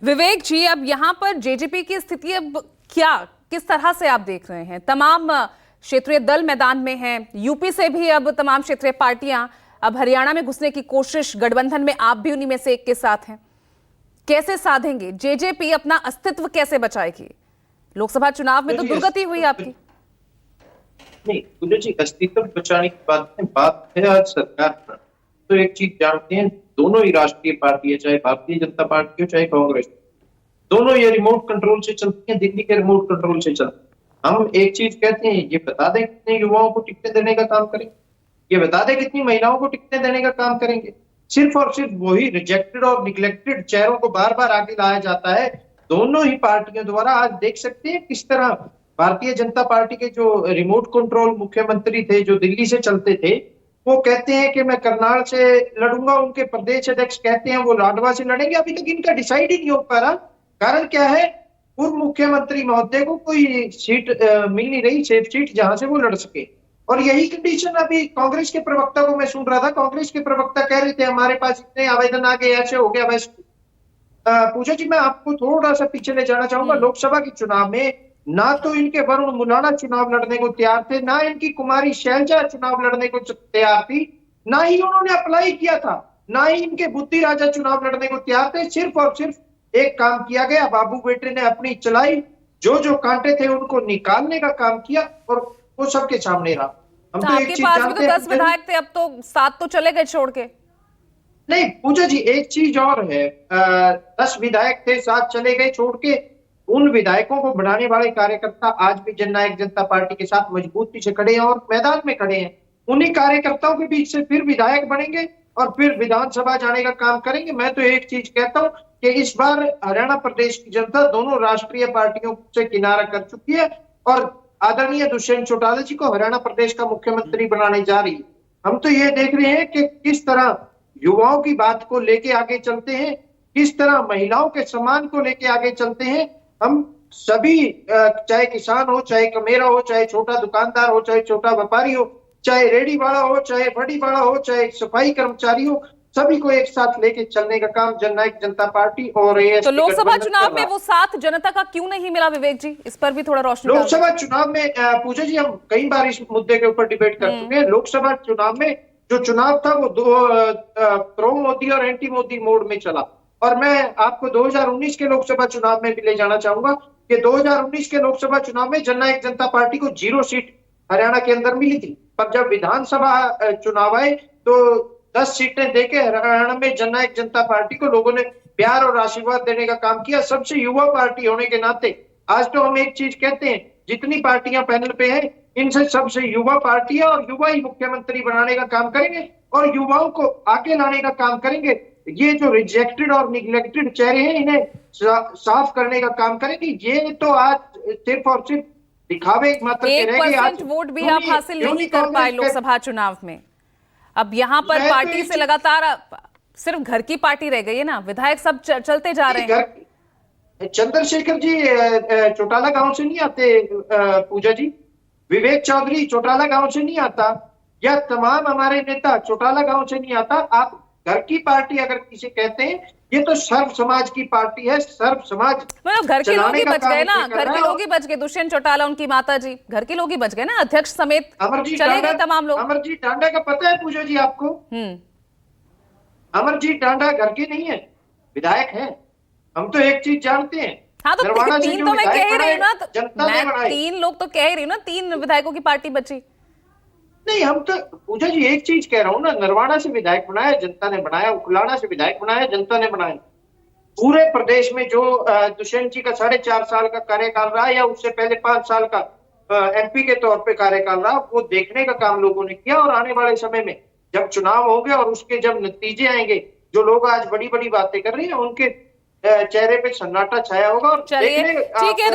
विवेक जी, अब यहाँ पर जेजेपी की स्थिति अब क्या, किस तरह से आप देख रहे हैं? तमाम क्षेत्रीय दल मैदान में हैं, यूपी से भी अब तमाम क्षेत्रीय पार्टियां अब हरियाणा में घुसने की कोशिश, गठबंधन में आप भी उन्हीं में से एक के साथ हैं। कैसे साधेंगे? जेजेपी अपना अस्तित्व कैसे बचाएगी? लोकसभा चुनाव में तो दुर्गति हुई आपकी। नहीं, मुझे जी अस्तित्व बचाने की बात है आज सरकार पर। तो एक चीज जानते हैं, दोनों ही राष्ट्रीय पार्टी है, चाहे भारतीय जनता पार्टी हो चाहे कांग्रेस, दोनों ये रिमोट कंट्रोल से चलती हैं, दिल्ली के रिमोट कंट्रोल से चलती हैं। हम एक चीज कहते हैं, ये बता दें कितने युवाओं को टिकटें देने का काम करेंगे, ये बता दें कितनी महिलाओं को टिकटें देने का काम करेंगे। सिर्फ और सिर्फ वही रिजेक्टेड और निग्लेक्टेड चेहरों को बार बार आगे लाया जाता है दोनों ही पार्टियों द्वारा। आज देख सकते हैं किस तरह भारतीय जनता पार्टी के जो रिमोट कंट्रोल मुख्यमंत्री थे, जो दिल्ली से चलते थे, वो कहते हैं कि मैं करनाल से लड़ूंगा, उनके प्रदेश अध्यक्ष कहते हैं वो लाडवा से लड़ेंगे। अभी तक इनका डिसाइड ही नहीं हो पा रहा। कारण क्या है? पूर्व मुख्यमंत्री महोदय को कोई सीट मिल नहीं रही, सेफ सीट जहां से वो लड़ सके। और यही कंडीशन अभी कांग्रेस के प्रवक्ता को मैं सुन रहा था, कांग्रेस के प्रवक्ता कह रहे थे हमारे पास इतने आवेदन आ गए, ऐसे हो गया वैसे। पूजा जी, मैं आपको थोड़ा सा पीछे ले जाना चाहूंगा। लोकसभा के चुनाव में ना तो इनके वरुण मुलाना चुनाव लड़ने को तैयार थे, ना इनकी कुमारी शैलजा चुनाव लड़ने को तैयार थी, ना ही उन्होंने अप्लाई किया था, ना ही इनके बुद्धि राजा चुनाव लड़ने को तैयार थे। सिर्फ और सिर्फ एक काम किया गया, बाबू बेटे ने अपनी चलाई, जो जो कांटे थे उनको निकालने का काम किया और वो सबके सामने रहा। हम तो आपके पास भी तो 10 विधायक थे, अब तो 7 तो चले गए छोड़ के। नहीं पूजा जी, एक चीज और है, 10 विधायक थे, 7 चले गए छोड़ के। उन विधायकों को बढ़ाने वाले कार्यकर्ता आज भी जननायक जनता पार्टी के साथ मजबूती से खड़े हैं और मैदान में खड़े हैं। उन्हीं कार्यकर्ताओं के बीच से फिर विधायक बनेंगे और फिर विधानसभा जाने का काम करेंगे। मैं तो एक चीज कहता हूं कि इस बार हरियाणा प्रदेश की जनता दोनों राष्ट्रीय पार्टियों से किनारा कर चुकी है और आदरणीय दुष्यंत चौटाला जी को हरियाणा प्रदेश का मुख्यमंत्री बनाने जा रही है। हम तो ये देख रहे हैं कि किस तरह युवाओं की बात को लेके आगे चलते हैं, किस तरह महिलाओं के सम्मान को लेके आगे चलते हैं। हम सभी, चाहे किसान हो, चाहे कमेरा हो, चाहे छोटा दुकानदार हो, चाहे छोटा व्यापारी हो, चाहे रेडी वाला हो, चाहे बड़ी वाला हो, चाहे सफाई कर्मचारी हो, सभी को एक साथ लेके चलने का काम जननायक जनता पार्टी और तो लोकसभा चुनाव में वो साथ जनता का क्यों नहीं मिला विवेक जी? इस पर भी थोड़ा रोशनी। लोकसभा चुनाव में पूजा जी, हम कई बार इस मुद्दे के ऊपर डिबेट कर चुके हैं। लोकसभा चुनाव में जो चुनाव था वो प्रो मोदी और एंटी मोदी मोड में चला। और मैं आपको 2019 के लोकसभा चुनाव में भी ले जाना चाहूंगा कि 2019 के लोकसभा चुनाव में जननायक जनता पार्टी को 0 सीट हरियाणा के अंदर मिली थी, पर जब विधानसभा चुनाव आए तो 10 सीटें देके हरियाणा में जननायक जनता पार्टी को लोगों ने प्यार और आशीर्वाद देने का काम किया। सबसे युवा पार्टी होने के नाते आज तो हम एक चीज कहते हैं, जितनी पार्टियां पैनल पे हैं इनसे सबसे युवा पार्टी है और युवा ही मुख्यमंत्री बनाने का काम करेंगे और युवाओं को आगे लाने का काम करेंगे। ये जो रिजेक्टेड और निग्लेक्टेड चेहरे हैं इन्हें साफ करने का काम करेंगे। ये तो आज सिर्फ और सिर्फ दिखावे मात्र के रह गए। 1% वोट भी आप हासिल नहीं कर पाए लोकसभा चुनाव में। अब यहाँ पर पार्टी से लगातार सिर्फ घर की पार्टी रह गई है ना, विधायक सब चलते जा रहे हैं। चंद्रशेखर जी चौटाला गांव से नहीं आते पूजा जी, विवेक चौधरी चौटाला गांव से नहीं आता, या तमाम हमारे नेता चौटाला गांव से नहीं आता। आप घर की पार्टी अगर किसी कहते हैं, ये तो सर्व समाज की पार्टी है। सर्व समाज मतलब घर के लोग ही बच गए ना, घर के लोग ही बच गए। दुष्यंत चौटाला, उनकी माता जी, घर के लोग ही बच गए ना, अध्यक्ष समेत चले गए तमाम लोग। अमरजीत टांडा का पता है पूजा जी आपको? अमरजीत टांडा घर के नहीं है, विधायक है। हम तो एक चीज जानते हैं। हाँ, तो 3 तो मैं कह ही रही हूँ ना, जनता ने बनाई। 3 लोग तो कह ही रही हूँ ना, 3 विधायकों की पार्टी बची। नहीं, हम तो पूजा जी एक चीज कह रहा हूँ ना, नरवाड़ा से विधायक बनाया जनता ने बनाया, उखलाड़ा से विधायक बनाया जनता ने बनाया। पूरे प्रदेश में जो दुष्यंत जी का 4.5 साल का कार्यकाल रहा या उससे पहले 5 साल का एमपी के तौर पे कार्यकाल रहा, वो देखने का काम लोगों ने किया। और आने वाले समय में जब चुनाव होंगे और उसके जब नतीजे आएंगे, जो लोग आज बड़ी बड़ी बातें कर रही है उनके चेहरे पे सन्नाटा छाया होगा। और चलिए ठीक है।